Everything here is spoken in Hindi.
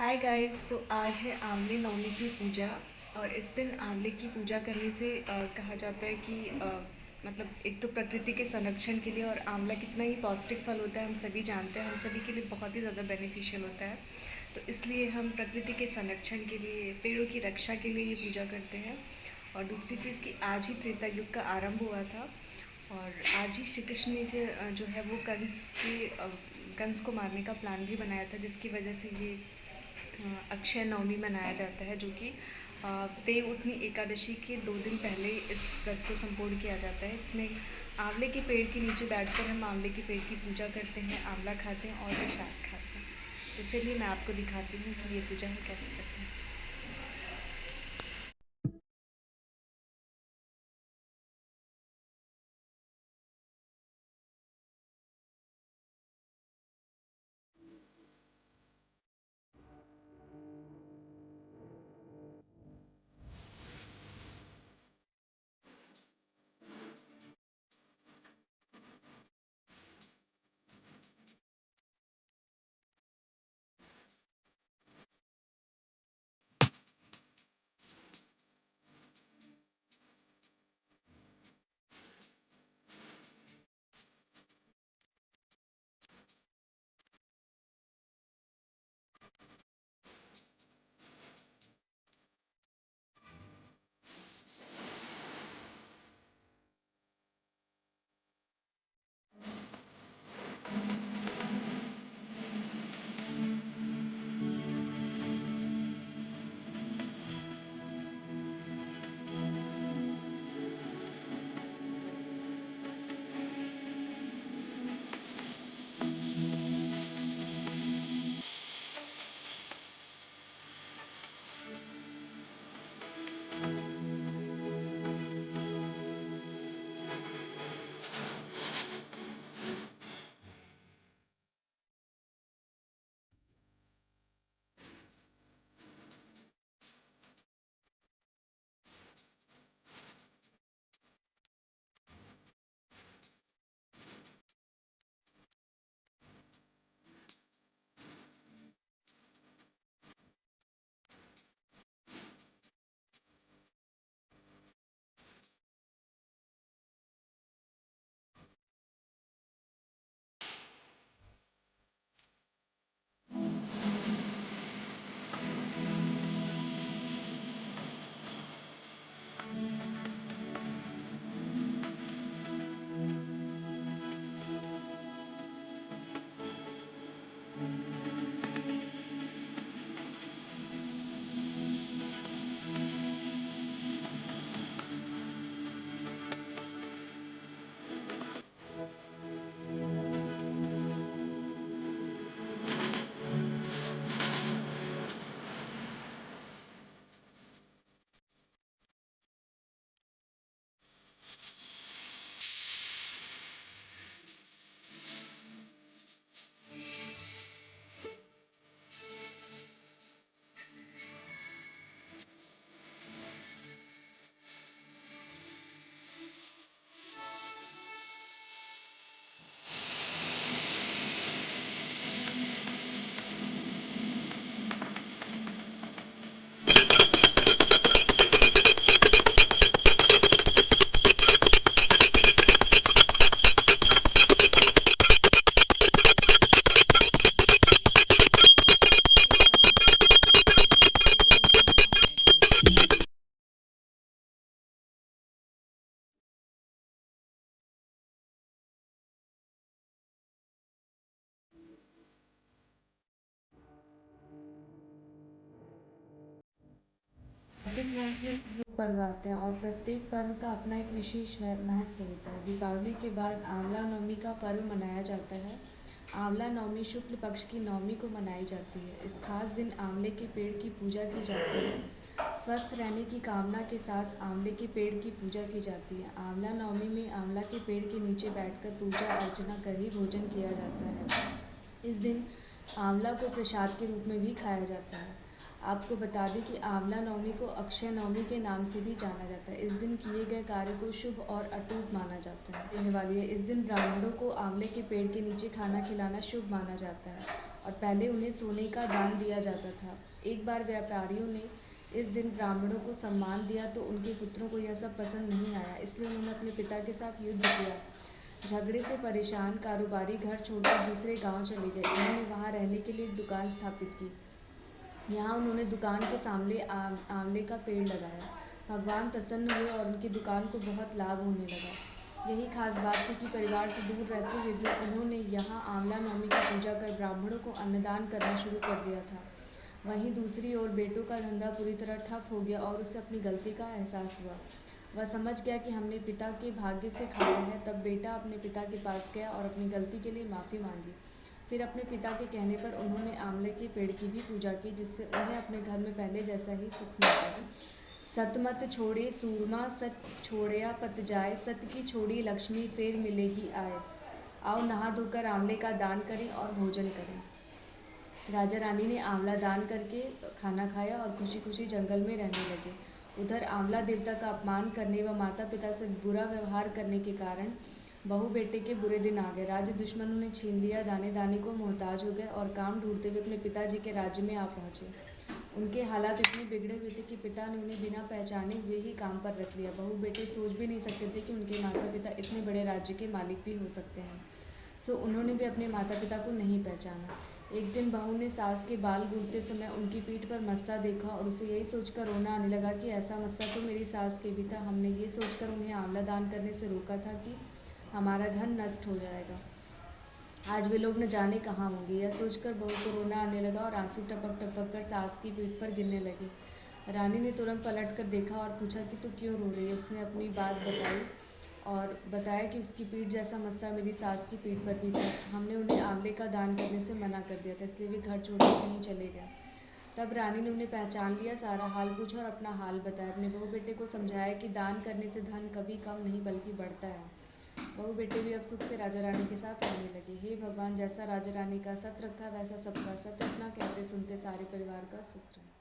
Hi guys. आज है आंवले नवमी की पूजा। और इस दिन आंवले की पूजा करने से कहा जाता है कि मतलब एक तो प्रकृति के संरक्षण के लिए, और आंवला कितना ही पौष्टिक फल होता है हम सभी जानते हैं, हम सभी के लिए बहुत ही ज़्यादा बेनिफिशियल होता है। तो इसलिए हम प्रकृति के संरक्षण के लिए, पेड़ों की रक्षा के लिए ये पूजा करते हैं। और दूसरी चीज़ कि आज ही त्रेता युग का आरंभ हुआ था। और आज ही श्री कृष्ण ने जो है वो कंस को मारने का प्लान भी बनाया था, जिसकी वजह से ये अक्षय नवमी मनाया जाता है, जो कि देव उठनी एकादशी के 2 दिन पहले इस व्रत को संपूर्ण किया जाता है। इसमें आंवले के पेड़ के नीचे बैठकर हम आंवले के पेड़ की पूजा करते हैं, आंवला खाते हैं और प्रसाद खाते हैं। तो चलिए मैं आपको दिखाती हूँ कि ये पूजा हम कैसे करते हैं। पर्व आते हैं और प्रत्येक पर्व का अपना एक विशेष महत्व होता है। दीपावली के बाद आंवला नवमी का पर्व मनाया जाता है। आंवला नवमी शुक्ल पक्ष की नवमी को मनाई जाती है। इस खास दिन आंवले के पेड़ की पूजा की जाती है। स्वस्थ रहने की कामना के साथ आंवले के पेड़ की पूजा की जाती है। आंवला नवमी में आंवला के पेड़ के नीचे बैठकर पूजा अर्चना कर ही भोजन किया जाता है। इस दिन आंवला को प्रसाद के रूप में भी खाया जाता है। आपको बता दें कि आंवला नवमी को अक्षय नवमी के नाम से भी जाना जाता है। इस दिन किए गए कार्य को शुभ और अटूट माना जाता है। देने वाली है, इस दिन ब्राह्मणों को आंवले के पेड़ के नीचे खाना खिलाना शुभ माना जाता है और पहले उन्हें सोने का दान दिया जाता था। एक बार व्यापारियों ने इस दिन ब्राह्मणों को सम्मान दिया तो उनके पुत्रों को यह सब पसंद नहीं आया, इसलिए उन्होंने अपने पिता के साथ युद्ध किया। झगड़े से परेशान कारोबारी घर छोड़कर दूसरे गांव चले गए। उन्होंने वहां रहने के लिए एक दुकान स्थापित की। यहाँ उन्होंने दुकान के सामने आंवले का पेड़ लगाया। भगवान प्रसन्न हुए और उनकी दुकान को बहुत लाभ होने लगा। यही खास बात थी कि परिवार से दूर रहते हुए भी उन्होंने यहाँ आंवला नवमी की पूजा कर ब्राह्मणों को अन्नदान करना शुरू कर दिया था। वहीं दूसरी ओर बेटों का धंधा पूरी तरह ठप हो गया और उसे अपनी गलती का एहसास हुआ। वह समझ गया कि हमने पिता के भाग्य से खाया है। तब बेटा अपने पिता के पास गया और अपनी गलती के लिए माफ़ी मांगी। फिर अपने पिता के कहने पर उन्होंने आंवले के पेड़ की भी पूजा की, जिससे उन्हें अपने घर में पहले जैसा ही सुख मिलता। सतमत छोड़े सूरमा, सत छोड़या पत जाए, सत की छोड़ी लक्ष्मी फिर मिलेगी आए। आओ नहा धोकर आंवले का दान करें और भोजन करें। राजा रानी ने आंवला दान करके खाना खाया और खुशी खुशी जंगल में रहने लगे। उधर आंवला देवता का अपमान करने व माता पिता से बुरा व्यवहार करने के कारण बहू बेटे के बुरे दिन आ गए। राज्य दुश्मनों ने छीन लिया, दाने दाने को मोहताज हो गए और काम ढूंढते हुए अपने पिताजी के राज्य में आ पहुंचे। उनके हालात इतने बिगड़े हुए थे कि पिता ने उन्हें बिना पहचाने हुए ही काम पर रख लिया। बहू बेटे सोच भी नहीं सकते थे कि उनके माता पिता इतने बड़े राज्य के मालिक भी हो सकते हैं। सो उन्होंने भी अपने माता पिता को नहीं पहचाना। एक दिन बहू ने सास के बाल गूंथते समय उनकी पीठ पर मस्सा देखा और उसे यही सोचकर रोना आने लगा कि ऐसा मस्सा तो मेरी सास के भी था। हमने ये सोचकर उन्हें आंवला दान करने से रोका था कि हमारा धन नष्ट हो जाएगा। आज वे लोग न जाने कहाँ होंगे। यह सोचकर बहू को रोना आने लगा और आंसू टपक टपक कर सास की पीठ पर गिरने लगे। रानी ने तुरंत पलट कर देखा और पूछा कि तू क्यों रो रही है। उसने अपनी बात बताई और बताया कि उसकी पीठ जैसा मस्सा मेरी सास की पीठ पर भी था। हमने उन्हें आंवले का दान करने से मना कर दिया था, इसलिए वे घर छोड़कर कहीं चले गए। तब रानी ने उन्हें पहचान लिया, सारा हाल पूछा और अपना हाल बताया। अपने बहू बेटे को समझाया कि दान करने से धन कभी कम नहीं बल्कि बढ़ता है। बहू बेटे भी अब सुख से राजा रानी के साथ रहने लगे। हे भगवान, जैसा राजा रानी का सत रखा वैसा सबका सत रखना। कहते सुनते सारे परिवार का सुख रहे।